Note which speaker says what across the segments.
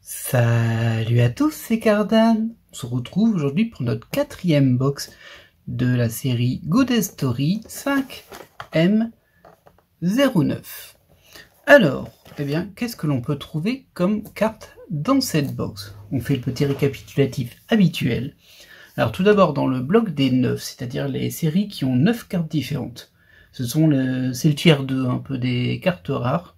Speaker 1: Salut à tous, c'est Cardan. On se retrouve aujourd'hui pour notre 4e box de la série Goddess Story 5M09. Alors, qu'est-ce que l'on peut trouver comme carte dans cette box? On fait le petit récapitulatif habituel. Alors tout d'abord dans le bloc des 9, c'est-à-dire les séries qui ont 9 cartes différentes. C'est le tiers 2, un peu des cartes rares.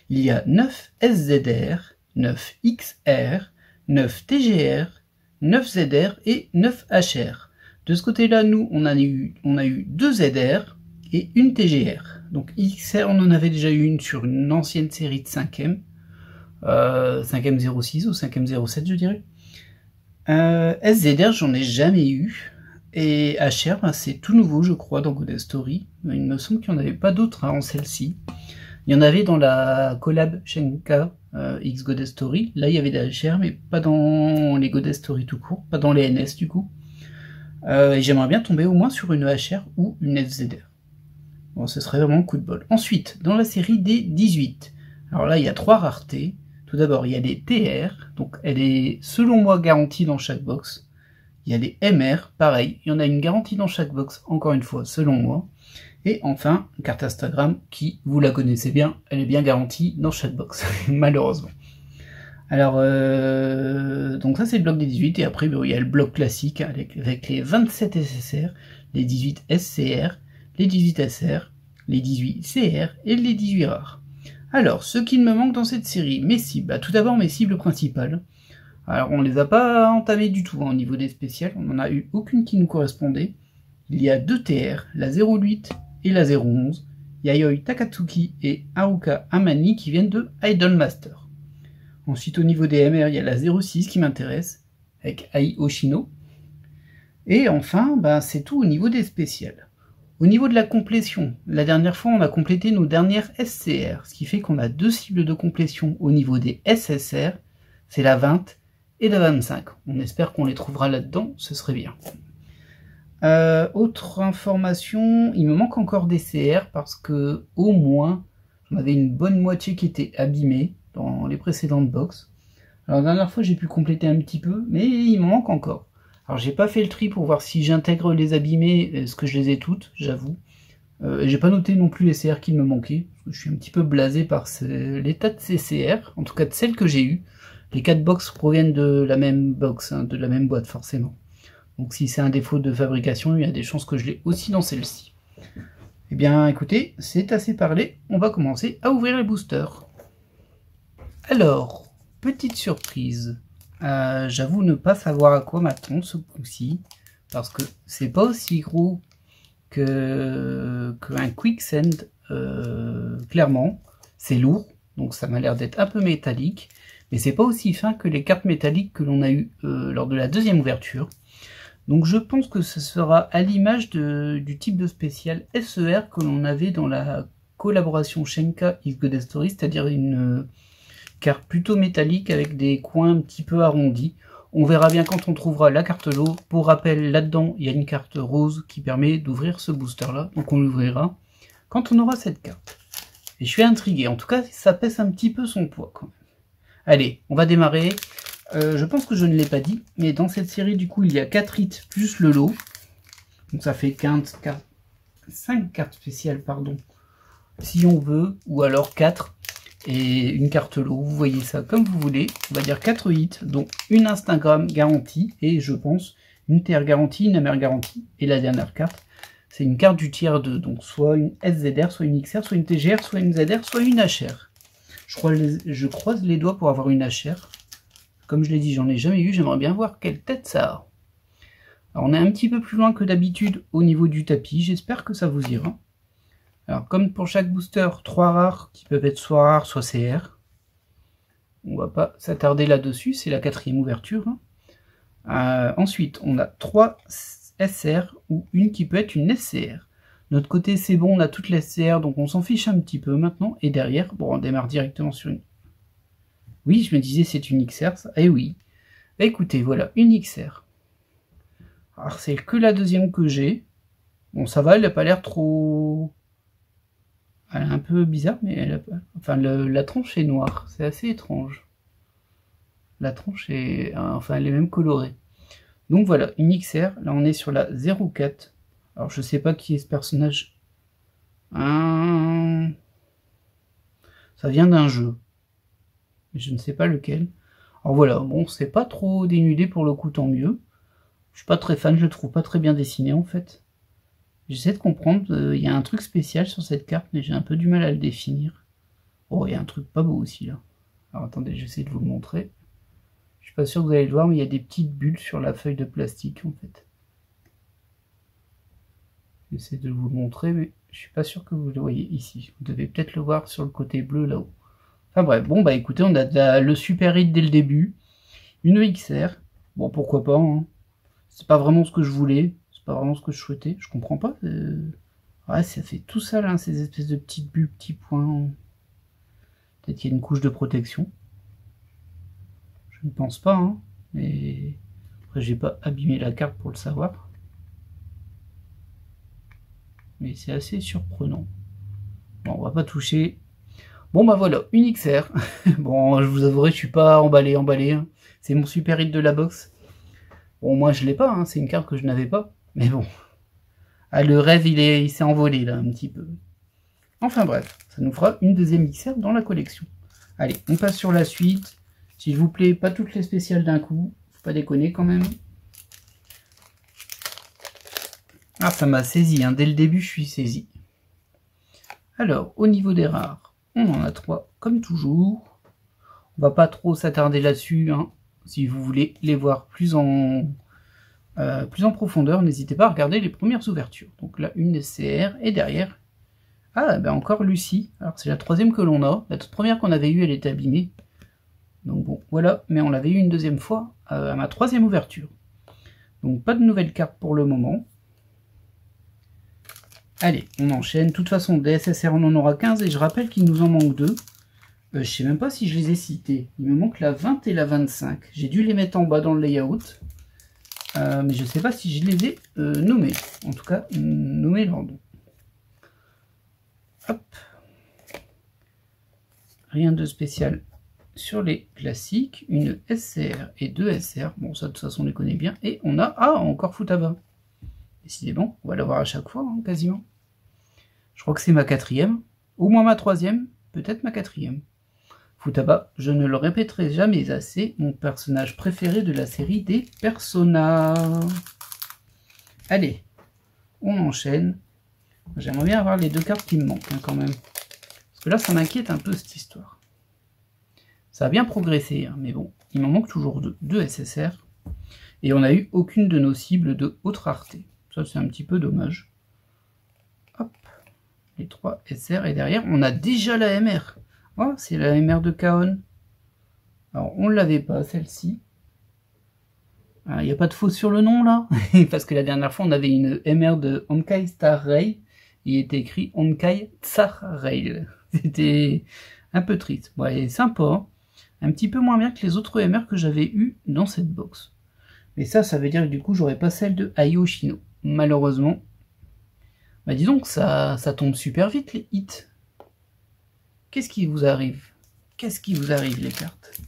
Speaker 1: Il y a 9 SZR, 9 XR, 9 TGR, 9 ZR et 9 HR. De ce côté-là, nous, on a eu 2 ZR et une TGR. Donc XR, on en avait déjà eu une sur une ancienne série de 5M, 5M06 ou 5M07, je dirais. SZR, j'en ai jamais eu. Et HR, c'est tout nouveau, je crois, dans Goddess Story. Il me semble qu'il n'y en avait pas d'autres avant celle-ci. Il y en avait dans la collab Shenka X Goddess Story. Là, il y avait des HR, mais pas dans les Goddess Story tout court, pas dans les NS du coup. Et j'aimerais bien tomber au moins sur une HR ou une SZR. Bon, ce serait vraiment un coup de bol. Ensuite, dans la série des 18. Alors là, il y a 3 raretés. Tout d'abord, il y a les TR, donc elle est selon moi garantie dans chaque box. Il y a les MR, pareil, il y en a une garantie dans chaque box, encore une fois, selon moi. Et enfin, une carte Instagram qui, vous la connaissez bien, elle est bien garantie dans chaque box, malheureusement. Alors, donc ça c'est le bloc des 18, et après il y a le bloc classique avec les 27 SSR, les 18 SCR, les 18 SR, les 18 CR et les 18 rares. Alors, ce qui me manque dans cette série, mes cibles, tout d'abord mes cibles principales. Alors on les a pas entamées du tout au niveau des spéciales, on n'en a eu aucune qui nous correspondait. Il y a 2 TR, la 08 et la 011, Yayoi Takatsuki et Haruka Amani qui viennent de Idolmaster. Ensuite au niveau des MR, il y a la 06 qui m'intéresse, avec Ai Oshino. Et enfin, c'est tout au niveau des spéciales. Au niveau de la complétion, la dernière fois on a complété nos dernières SCR, ce qui fait qu'on a 2 cibles de complétion au niveau des SSR, c'est la 20 et la 25. On espère qu'on les trouvera là-dedans, ce serait bien. Autre information, il me manque encore des CR parce que au moins j'en avais une bonne moitié qui était abîmée dans les précédentes box. Alors la dernière fois j'ai pu compléter un petit peu, mais il me manque encore. Alors j'ai pas fait le tri pour voir si j'intègre les abîmées, est-ce que je les ai toutes, j'avoue. J'ai pas noté non plus les CR qui me manquaient, parce que je suis un petit peu blasé par l'état de ces CR, en tout cas de celles que j'ai eues. Les 4 box proviennent de la même box, de la même boîte forcément. Donc si c'est un défaut de fabrication, il y a des chances que je l'ai aussi dans celle-ci. Eh bien écoutez, c'est assez parlé, on va commencer à ouvrir les boosters. Alors, petite surprise, j'avoue ne pas savoir à quoi m'attendre ce coup-ci, parce que c'est pas aussi gros qu'un Quicksand, clairement, c'est lourd, donc ça m'a l'air d'être un peu métallique, mais c'est pas aussi fin que les cartes métalliques que l'on a eu lors de la deuxième ouverture. Donc je pense que ce sera à l'image du type de spécial SER que l'on avait dans la collaboration Shenka X Goddess Story, c'est-à-dire une carte plutôt métallique avec des coins un petit peu arrondis. On verra bien quand on trouvera la carte lot. Pour rappel, là-dedans, il y a une carte rose qui permet d'ouvrir ce booster-là. Donc on l'ouvrira quand on aura cette carte. Et je suis intrigué. En tout cas, ça pèse un petit peu son poids quand même. Allez, on va démarrer. Je pense que je ne l'ai pas dit, mais dans cette série, du coup, il y a 4 hits plus le lot. Donc ça fait 5 cartes spéciales, pardon, si on veut, ou alors 4 et une carte lot. Vous voyez ça comme vous voulez. On va dire 4 hits, dont une Instagram garantie, et je pense une TR garantie, une MR garantie. Et la dernière carte, c'est une carte du tiers 2, donc soit une SZR, soit une XR, soit une TGR, soit une ZR, soit une HR. Je croise les doigts pour avoir une HR. Comme je l'ai dit, j'en ai jamais eu, j'aimerais bien voir quelle tête ça a. Alors on est un petit peu plus loin que d'habitude au niveau du tapis, j'espère que ça vous ira. Alors comme pour chaque booster, 3 rares qui peuvent être soit rares, soit CR. On va pas s'attarder là-dessus, c'est la 4e ouverture. Ensuite, on a 3 SR ou une qui peut être une SCR. De notre côté, c'est bon, on a toutes les SCR, donc on s'en fiche un petit peu maintenant. Et derrière, bon, on démarre directement sur une... Oui, je me disais c'est une XR, ça. Eh oui. Bah, écoutez, voilà, une XR. Alors c'est que la deuxième que j'ai. Bon, ça va, elle n'a pas l'air trop... Elle est un peu bizarre, mais elle a pas... Enfin, la tranche est noire, c'est assez étrange. la tranche est, enfin, elle est même colorée. Donc voilà, une XR. Là, on est sur la 04. Alors, je sais pas qui est ce personnage. Ça vient d'un jeu. Mais je ne sais pas lequel. Alors voilà, bon, c'est pas trop dénudé pour le coup, tant mieux. Je suis pas très fan, je le trouve pas très bien dessiné en fait. J'essaie de comprendre, il y a un truc spécial sur cette carte, mais j'ai un peu du mal à le définir. Oh, il y a un truc pas beau aussi là. Alors attendez, j'essaie de vous le montrer. Je suis pas sûr que vous allez le voir, mais il y a des petites bulles sur la feuille de plastique en fait. J'essaie de vous le montrer, mais je suis pas sûr que vous le voyez ici. Vous devez peut-être le voir sur le côté bleu là-haut. Enfin bref, bon bah écoutez, on a le super hit dès le début. Une XR. Bon, pourquoi pas, hein. C'est pas vraiment ce que je voulais. C'est pas vraiment ce que je souhaitais. Je comprends pas. Ouais, ça fait tout ça là, ces espèces de petites bulles, petits points. Peut-être qu'il y a une couche de protection. Je ne pense pas, hein. Mais après, j'ai pas abîmé la carte pour le savoir. Mais c'est assez surprenant. Bon, on va pas toucher. Bon bah voilà, une XR. Bon, je vous avouerai, je suis pas emballé. Hein. C'est mon super hit de la box. Bon, moi je l'ai pas, hein. C'est une carte que je n'avais pas. Mais bon. Ah, le rêve, il s'est envolé là un petit peu. Enfin bref, ça nous fera une deuxième XR dans la collection. Allez, on passe sur la suite. S'il vous plaît, pas toutes les spéciales d'un coup. Faut pas déconner quand même. Ah, ça m'a saisi, hein. Dès le début, je suis saisi. Alors, au niveau des rares, on en a 3, comme toujours. On va pas trop s'attarder là-dessus, hein. Si vous voulez les voir plus en profondeur, n'hésitez pas à regarder les premières ouvertures. Donc là, une SCR, et derrière, ah, ben encore Lucie. Alors c'est la troisième que l'on a. La toute première qu'on avait eue, elle était abîmée. Donc bon, voilà, mais on l'avait eu une deuxième fois à ma troisième ouverture. Donc pas de nouvelles cartes pour le moment. Allez, on enchaîne. De toute façon, des SSR, on en aura 15, et je rappelle qu'il nous en manque 2. Je sais même pas si je les ai cités. Il me manque la 20 et la 25. J'ai dû les mettre en bas dans le layout. Mais je sais pas si je les ai nommés. En tout cas, nommés leur nom. Hop. Rien de spécial sur les classiques. Une SCR et 2 SR. Bon, ça de toute façon on les connaît bien. Et on a, ah, encore Futaba. Décidément, on va l'avoir à chaque fois, hein, quasiment. Je crois que c'est ma 4e. Au moins ma 3e. Peut-être ma 4e. Futaba, je ne le répéterai jamais assez, mon personnage préféré de la série des Persona. Allez, on enchaîne. J'aimerais bien avoir les 2 cartes qui me manquent, hein, quand même. Parce que là, ça m'inquiète un peu, cette histoire. Ça a bien progressé, hein, mais bon, il m'en manque toujours 2 SSR. Et on n'a eu aucune de nos cibles de haute rareté. Ça, c'est un petit peu dommage. Hop, les 3 SR, et derrière, on a déjà la MR. Oh, c'est la MR de Kaon. Alors, on ne l'avait pas, celle-ci. Il n'y a pas de faute sur le nom, là. Parce que la dernière fois, on avait une MR de Honkai Star Rail. Il était écrit Honkai Tsar Rail. C'était un peu triste. Bon, elle est sympa. Hein. Un petit peu moins bien que les autres MR que j'avais eu dans cette box. Mais ça veut dire que du coup, j'aurais pas celle de Ayoshino. Malheureusement. Bah dis donc, ça tombe super vite, les hits. Qu'est-ce qui vous arrive? Qu'est-ce qui vous arrive, les cartes?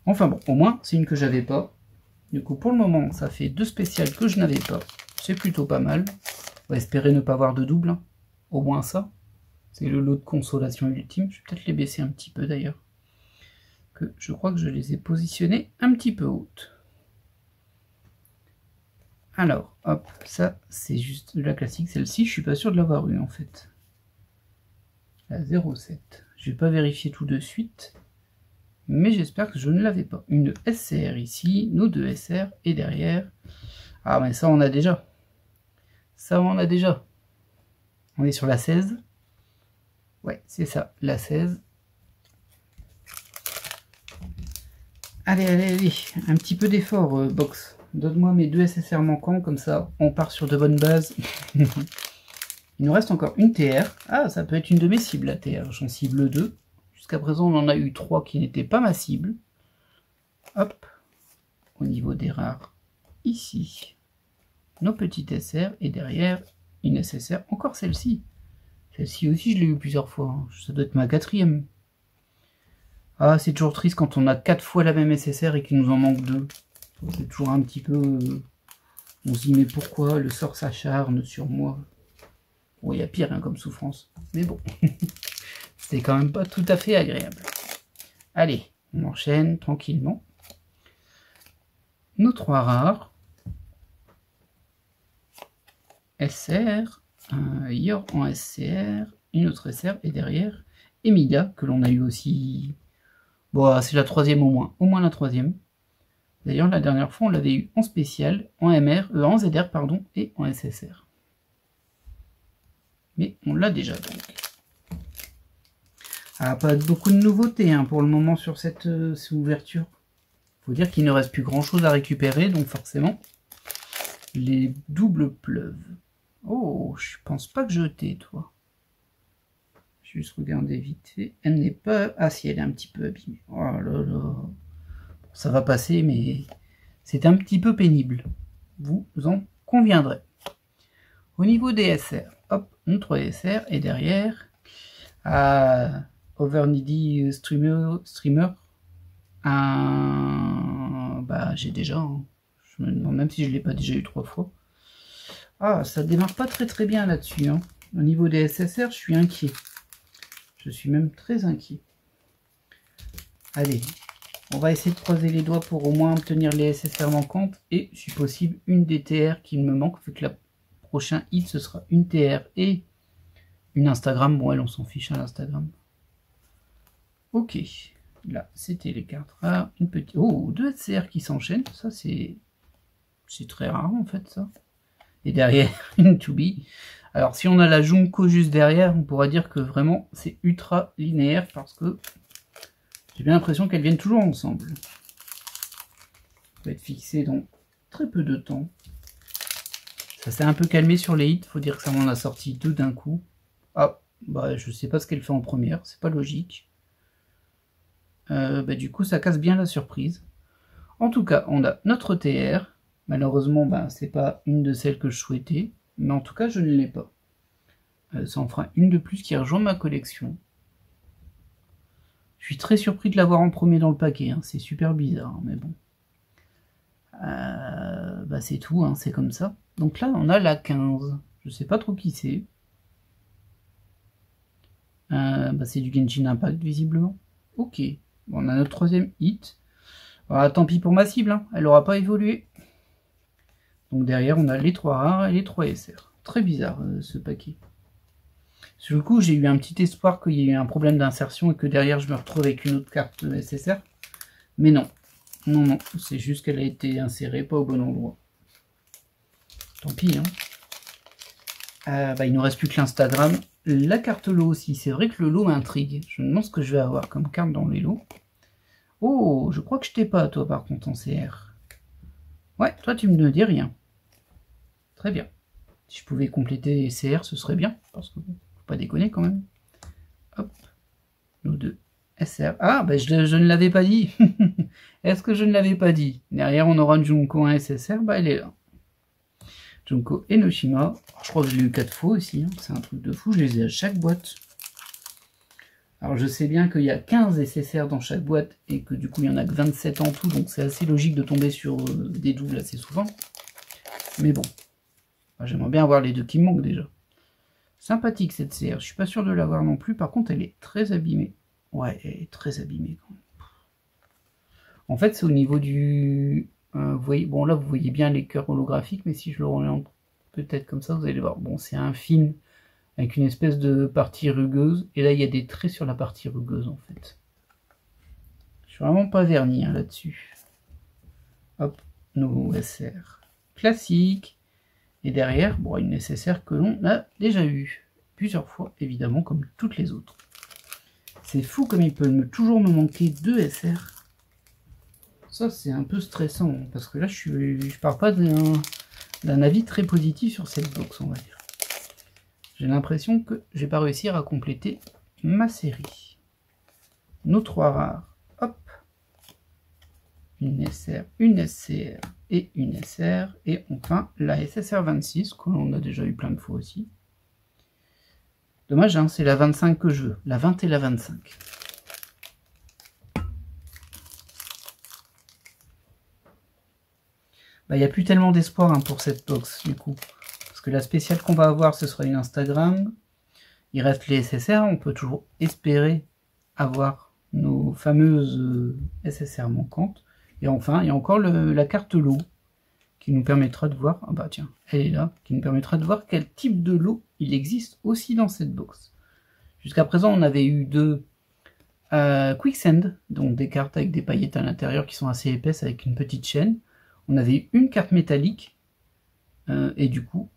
Speaker 1: Enfin bon, au moins, c'est une que j'avais pas. Du coup, pour le moment, ça fait 2 spéciales que je n'avais pas. C'est plutôt pas mal. On va espérer ne pas avoir de double. Hein. Au moins ça. C'est le lot de consolation ultime. Je vais peut-être les baisser un petit peu d'ailleurs. Que je crois que je les ai positionnés un petit peu hautes. Alors, hop, ça, c'est juste la classique. Celle-ci, je suis pas sûr de l'avoir eu en fait. La 07. Je vais pas vérifier tout de suite. Mais j'espère que je ne l'avais pas. Une SCR ici, nos 2 SR, et derrière... Ah, mais ça, on a déjà. Ça, on a déjà. On est sur la 16. Ouais, c'est ça, la 16. Allez, allez, allez. Un petit peu d'effort, box. Donne-moi mes 2 SSR manquants, comme ça, on part sur de bonnes bases. Il nous reste encore une TR. Ah, ça peut être une de mes cibles, la TR. J'en cible 2. Jusqu'à présent, on en a eu 3 qui n'étaient pas ma cible. Hop. Au niveau des rares, ici, nos petites SR. Et derrière, une SSR. Encore celle-ci. Celle-ci aussi, je l'ai eu plusieurs fois. Hein. Ça doit être ma 4e. Ah, c'est toujours triste quand on a 4 fois la même SSR et qu'il nous en manque 2. C'est toujours un petit peu... on se dit, mais pourquoi le sort s'acharne sur moi? Bon, il y a pire hein, comme souffrance. Mais bon, c'est quand même pas tout à fait agréable. Allez, on enchaîne tranquillement. Nos 3 rares. SR, un Yor en SCR, une autre SR, et derrière, Emilia, que l'on a eu aussi... Bon, c'est la 3e au moins la 3e. D'ailleurs, la dernière fois, on l'avait eu en spécial, en en ZR, pardon, et en SSR. Mais on l'a déjà, donc. Ah, pas beaucoup de nouveautés hein, pour le moment sur cette ouverture. Faut dire qu'il ne reste plus grand chose à récupérer, donc forcément, les doubles pleuvent. Oh, je pense pas que je t'ai, toi. Juste regarder vite fait. Elle n'est pas... Ah si, elle est un petit peu abîmée. Oh là là. Ça va passer, mais c'est un petit peu pénible. Vous en conviendrez. Au niveau des SR, hop, notre SR, et derrière, Overneedy Streamer, bah j'ai déjà, hein. Je me demande même si je ne l'ai pas déjà eu 3 fois. Ah, ça démarre pas très bien là-dessus. Hein. Au niveau des SSR, je suis inquiet. Je suis même très inquiet. Allez, on va essayer de croiser les doigts pour au moins obtenir les SSR manquantes et, si possible, une DTR qui me manque, vu que la prochain hit, ce sera une TR et une Instagram. Bon, elle, on s'en fiche à l'Instagram. Ok, là, c'était les cartes rares. Une petite... Oh, 2 SCR qui s'enchaînent. Ça, c'est très rare, en fait, ça. Et derrière, une 2B. Alors, si on a la Junko juste derrière, on pourra dire que vraiment, c'est ultra linéaire parce que j'ai bien l'impression qu'elles viennent toujours ensemble. Ça va être fixé dans très peu de temps. Ça s'est un peu calmé sur les hits. Faut dire que ça m'en a sorti 2 d'un coup. Ah, bah, je sais pas ce qu'elle fait en première. C'est pas logique. Bah, du coup, ça casse bien la surprise. En tout cas, on a notre TR. Malheureusement, bah, c'est pas une de celles que je souhaitais. Mais en tout cas, je ne l'ai pas. Ça en fera une de plus qui rejoint ma collection. Je suis très surpris de l'avoir en premier dans le paquet. Hein. C'est super bizarre, hein, mais bon. Bah, c'est tout, hein, c'est comme ça. Donc là, on a la 15. Je sais pas trop qui c'est. Bah, c'est du Genshin Impact, visiblement. Ok. Bon, on a notre 3e hit. Alors, tant pis pour ma cible, hein. Elle n'aura pas évolué. Donc derrière, on a les 3 rares et les 3 SR. Très bizarre, ce paquet. Sur le coup, j'ai eu un petit espoir qu'il y ait eu un problème d'insertion et que derrière, je me retrouve avec une autre carte SSR. Mais non. Non, non. C'est juste qu'elle a été insérée pas au bon endroit. Tant pis, hein. Bah, il ne nous reste plus que l'Instagram. La carte lot aussi. C'est vrai que le lot m'intrigue. Je me demande ce que je vais avoir comme carte dans les lots. Oh, je crois que je t'ai pas, toi, par contre, en CR. Ouais, toi, tu me dis rien. Très bien. Si je pouvais compléter CR, ce serait bien. Parce que, faut pas déconner, quand même. Hop. Nos 2 SR. Ah, bah, je ne l'avais pas dit. Est-ce que je ne l'avais pas dit? Derrière, on aura une Junko, un SSR. Bah, elle est là. Junko Enoshima. Alors, je crois que je l'ai eu 4 fois aussi. Hein. C'est un truc de fou. Je les ai à chaque boîte. Alors, je sais bien qu'il y a 15 SSR dans chaque boîte et que du coup, il y en a que 27 en tout. Donc, c'est assez logique de tomber sur des doubles assez souvent. Mais bon. J'aimerais bien avoir les 2 qui me manquent déjà. Sympathique cette CR. Je suis pas sûr de l'avoir non plus. Par contre, elle est très abîmée. Ouais, elle est très abîmée quand même. En fait, c'est au niveau du... vous voyez, bon là, vous voyez bien les cœurs holographiques, mais si je le oriente peut-être comme ça, vous allez voir. Bon, c'est un film avec une espèce de partie rugueuse. Et là, il y a des traits sur la partie rugueuse, en fait. Je suis vraiment pas verni hein, là-dessus. Hop, nos SR classiques. Et derrière, bon, une SSR que l'on a déjà eu plusieurs fois, évidemment, comme toutes les autres. C'est fou comme il peut toujours me manquer 2 SR. Ça, c'est un peu stressant, parce que là, je pars pas d'un avis très positif sur cette box, on va dire. J'ai l'impression que je vais pas réussir à compléter ma série. Nos 3 rares, hop. Une SR, une SCR et une SR. Et enfin, la SSR 26, que l'on a déjà eu plein de fois aussi. Dommage, hein, c'est la 25 que je veux. La 20 et la 25. bah, il n'y a plus tellement d'espoir hein, pour cette box du coup. Parce que la spéciale qu'on va avoir, ce sera une Instagram. Il reste les SSR, on peut toujours espérer avoir nos fameuses SSR manquantes. Et enfin, il y a encore la carte lot qui nous permettra de voir, ah bah tiens, elle est là, qui nous permettra de voir quel type de lot il existe aussi dans cette box. Jusqu'à présent, on avait eu deux Quicksand, donc des cartes avec des paillettes à l'intérieur qui sont assez épaisses avec une petite chaîne. On avait eu une carte métallique, et du coup,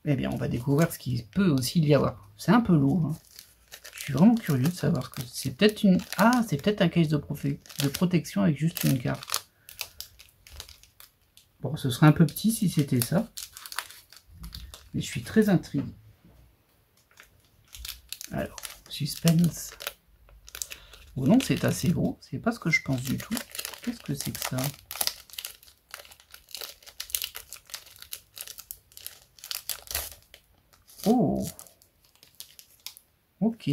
Speaker 1: eh bien, on va découvrir ce qu'il peut aussi y avoir. C'est un peu lourd. Hein. Je suis vraiment curieux de savoir ce que c'est. Peut-être une. Ah, c'est peut-être un case de protection avec juste une carte. Bon, ce serait un peu petit si c'était ça. Mais je suis très intrigué. Alors, suspense. Oh non, c'est assez gros. C'est pas ce que je pense du tout. Qu'est-ce que c'est que ça? Oh! Ok.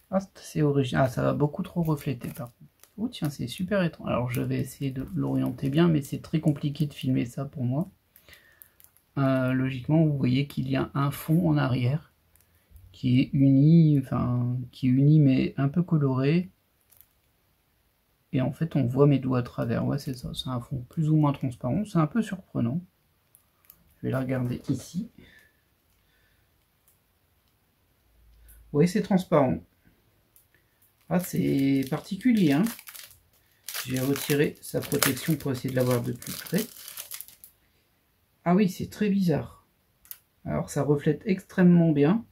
Speaker 1: Ah, c'est original. Ah, ça va beaucoup trop refléter par contre. Oh tiens, c'est super étrange. Alors je vais essayer de l'orienter bien, mais c'est très compliqué de filmer ça pour moi. Logiquement, vous voyez qu'il y a un fond en arrière qui est uni, enfin qui est uni mais un peu coloré. Et en fait, on voit mes doigts à travers. Ouais, c'est ça. C'est un fond plus ou moins transparent. C'est un peu surprenant. Je vais la regarder ici. Oui, c'est transparent. Ah, c'est particulier, hein. J'ai retiré sa protection pour essayer de la voir de plus près. Ah oui, c'est très bizarre. Alors, ça reflète extrêmement bien.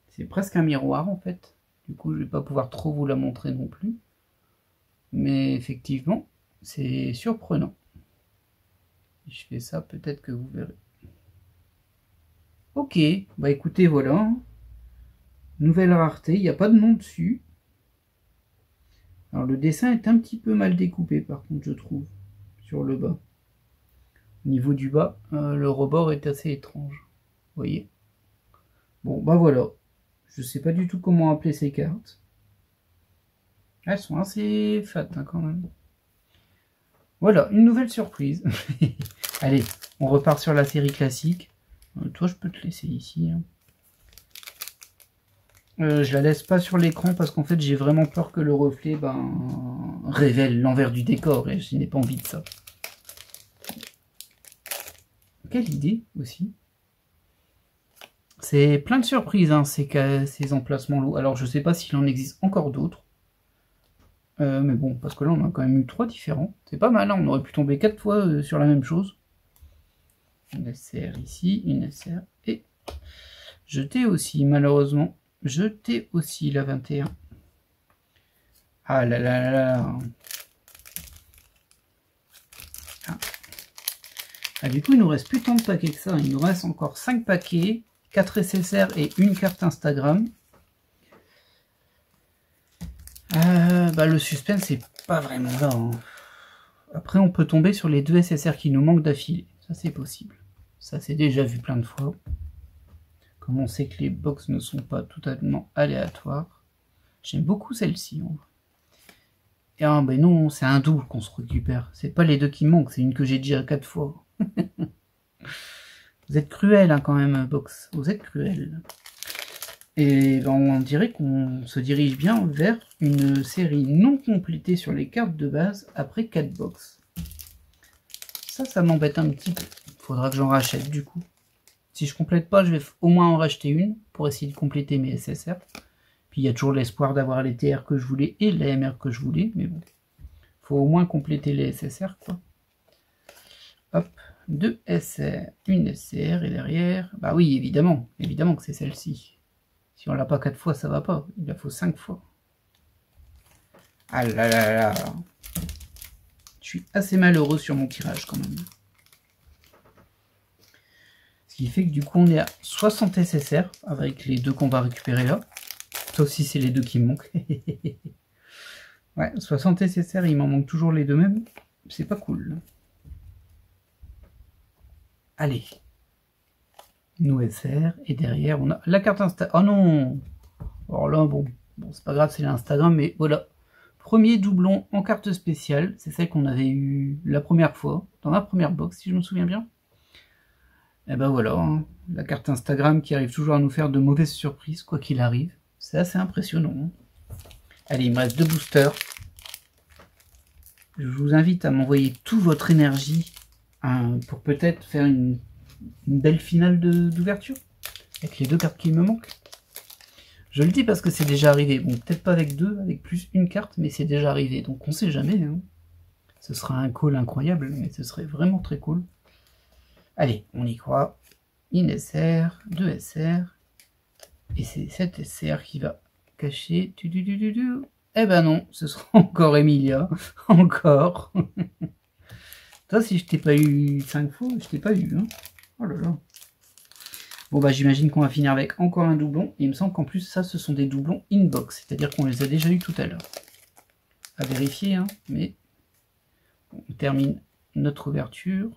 Speaker 1: C'est presque un miroir, en fait. Du coup, je vais pas pouvoir trop vous la montrer non plus. Mais effectivement, c'est surprenant. Si je fais ça, peut-être que vous verrez. Ok, bah écoutez, voilà. Nouvelle rareté, il n'y a pas de nom dessus. Alors le dessin est un petit peu mal découpé par contre, je trouve, sur le bas. Au niveau du bas, le rebord est assez étrange. Vous voyez. Bon, bah voilà. Je sais pas du tout comment appeler ces cartes. Elles sont assez fat hein, quand même. Voilà, une nouvelle surprise. Allez, on repart sur la série classique. Toi, je peux te laisser ici. Hein. Je la laisse pas sur l'écran parce qu'en fait j'ai vraiment peur que le reflet révèle l'envers du décor et je n'ai pas envie de ça. Quelle idée aussi. C'est plein de surprises hein, ces emplacements lots. Alors je sais pas s'il en existe encore d'autres. Mais bon, parce que là on a quand même eu 3 différents. C'est pas mal, hein, on aurait pu tomber 4 fois sur la même chose. Une SR ici, une SR et jeter aussi malheureusement. Jeter aussi la 21. Ah là là là là. Ah, du coup, il nous reste plus tant de paquets que ça. Il nous reste encore 5 paquets, 4 SSR et une carte Instagram. Le suspense, c'est pas vraiment là. Hein. Après, on peut tomber sur les 2 SSR qui nous manquent d'affilée. Ça, c'est possible. Ça, c'est déjà vu plein de fois. Comme on sait que les box ne sont pas totalement aléatoires. J'aime beaucoup celle-ci. Et ah ben non, c'est un double qu'on se récupère. C'est pas les 2 qui manquent, c'est une que j'ai déjà 4 fois. Vous êtes cruel hein, quand même, box. Vous êtes cruel. Et ben, on dirait qu'on se dirige bien vers une série non complétée sur les cartes de base après 4 box. Ça m'embête un petit peu. Il faudra que j'en rachète du coup. Si je complète pas, je vais au moins en racheter une pour essayer de compléter mes SSR. Puis il y a toujours l'espoir d'avoir les TR que je voulais et les MR que je voulais. Mais bon, faut au moins compléter les SSR quoi. Hop, 2 SR, une SR et derrière... Bah oui, évidemment que c'est celle-ci. Si on l'a pas 4 fois, ça va pas. Il la faut 5 fois. Ah là là là. Je suis assez malheureux sur mon tirage quand même. Ce qui fait que du coup on est à 60 SSR avec les 2 qu'on va récupérer là. Sauf si c'est les 2 qui me manquent. Ouais, 60 SSR, il m'en manque toujours les 2 mêmes. C'est pas cool. Allez. Nous SR. Et derrière, on a la carte Insta. Oh non. Alors là, bon c'est pas grave, c'est l'Instagram, mais voilà. premier doublon en carte spéciale. C'est celle qu'on avait eu la première fois, dans la première box, si je me souviens bien. Et ben voilà, hein, la carte Instagram qui arrive toujours à nous faire de mauvaises surprises, quoi qu'il arrive. C'est assez impressionnant. Allez, il me reste 2 boosters. Je vous invite à m'envoyer toute votre énergie pour peut-être faire une belle finale d'ouverture. Avec les 2 cartes qui me manquent. Je le dis parce que c'est déjà arrivé. Bon, peut-être pas avec 2, avec plus une carte, mais c'est déjà arrivé. Donc on sait jamais. Hein. Ce sera un call incroyable, mais ce serait vraiment très cool. Allez, on y croit. Une SR, 2 SR. Et c'est cette SR qui va cacher. Eh ben non, ce sera encore Emilia. Encore. Toi, si je t'ai pas eu 5 fois, je t'ai pas eu. Hein. Oh là là. Bon bah j'imagine qu'on va finir avec encore un doublon. Et il me semble qu'en plus ça, ce sont des doublons inbox. C'est-à-dire qu'on les a déjà eu tout à l'heure. À vérifier, hein. Mais bon, on termine notre ouverture.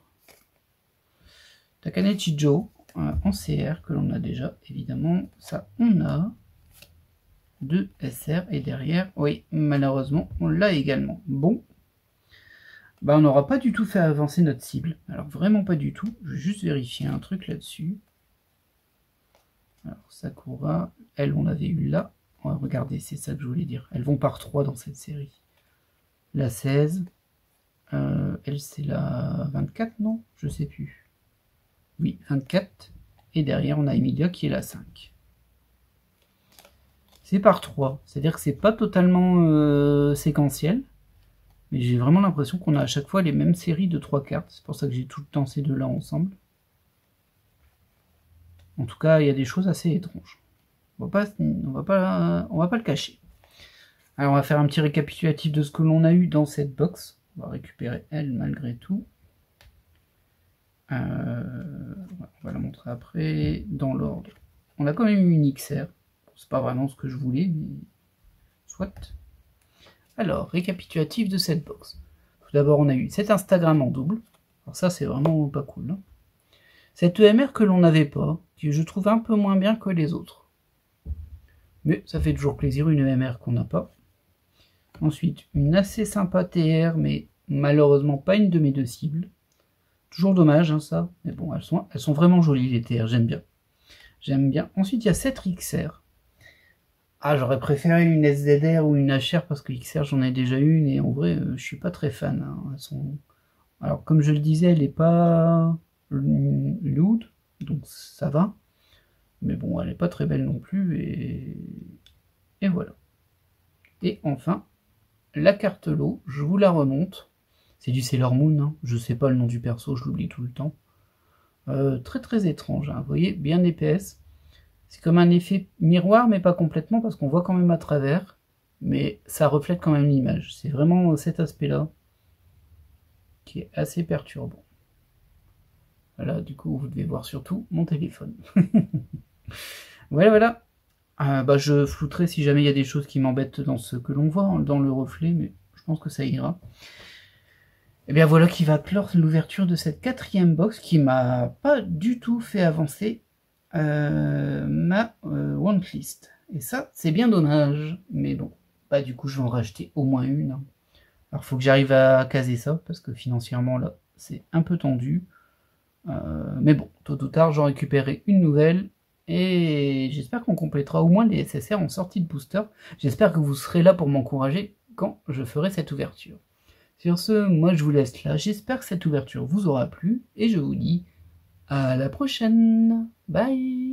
Speaker 1: Takanechi Joe en CR que l'on a déjà, évidemment. Ça, on a 2 SR et derrière, oui, malheureusement, on l'a également. Bon, bah on n'aura pas du tout fait avancer notre cible. Alors vraiment pas du tout. Je vais juste vérifier un truc là-dessus. Alors Sakura, elle, on l'avait eu là. Regardez, c'est ça que je voulais dire. Elles vont par 3 dans cette série. La 16. Elle, c'est la 24, non? Je sais plus. Oui, 24. Et derrière, on a Emilia qui est la 5. C'est par 3. C'est-à-dire que c'est pas totalement séquentiel. Mais j'ai vraiment l'impression qu'on a à chaque fois les mêmes séries de 3 cartes. C'est pour ça que j'ai tout le temps ces deux-là ensemble. En tout cas, il y a des choses assez étranges. On va pas le cacher. Alors, on va faire un petit récapitulatif de ce que l'on a eu dans cette box. On va récupérer elle malgré tout. On va la montrer après dans l'ordre. On a quand même eu une XR. C'est pas vraiment ce que je voulais, mais soit. Alors, récapitulatif de cette box. Tout d'abord, on a eu cet Instagram en double. Alors ça, c'est vraiment pas cool. Hein. Cette EMR que l'on n'avait pas, que je trouve un peu moins bien que les autres. Mais ça fait toujours plaisir, une EMR qu'on n'a pas. Ensuite, une assez sympa TR, mais malheureusement pas une de mes 2 cibles. Toujours dommage, hein, ça. Mais bon, elles sont vraiment jolies, les TR, j'aime bien. J'aime bien. Ensuite, il y a cette XR. Ah, j'aurais préféré une SZR ou une HR parce que XR, j'en ai déjà une et en vrai, je suis pas très fan. Hein. Elles sont... Alors, comme je le disais, elle n'est pas loud, donc ça va. Mais bon, elle n'est pas très belle non plus et voilà. Et enfin, la carte lot, je vous la remonte. C'est du Sailor Moon, hein. Je sais pas le nom du perso, je l'oublie tout le temps. Très très étrange, hein. Vous voyez, bien épaisse. C'est comme un effet miroir, mais pas complètement, parce qu'on voit quand même à travers. Mais ça reflète quand même l'image. C'est vraiment cet aspect-là qui est assez perturbant. Voilà, du coup, vous devez voir surtout mon téléphone. Voilà. Bah, je flouterai si jamais il y a des choses qui m'embêtent dans ce que l'on voit, hein, dans le reflet, mais je pense que ça ira. Et bien voilà qui va clore l'ouverture de cette 4e box qui m'a pas du tout fait avancer ma wantlist. Et ça, c'est bien dommage. Mais bon, bah du coup, je vais en racheter au moins une. Alors, il faut que j'arrive à caser ça, parce que financièrement, là, c'est un peu tendu. Mais bon, tôt ou tard, j'en récupérerai une nouvelle. Et j'espère qu'on complétera au moins les SSR en sortie de booster. J'espère que vous serez là pour m'encourager quand je ferai cette ouverture. Sur ce, moi je vous laisse là. J'espère que cette ouverture vous aura plu. Et je vous dis à la prochaine. Bye!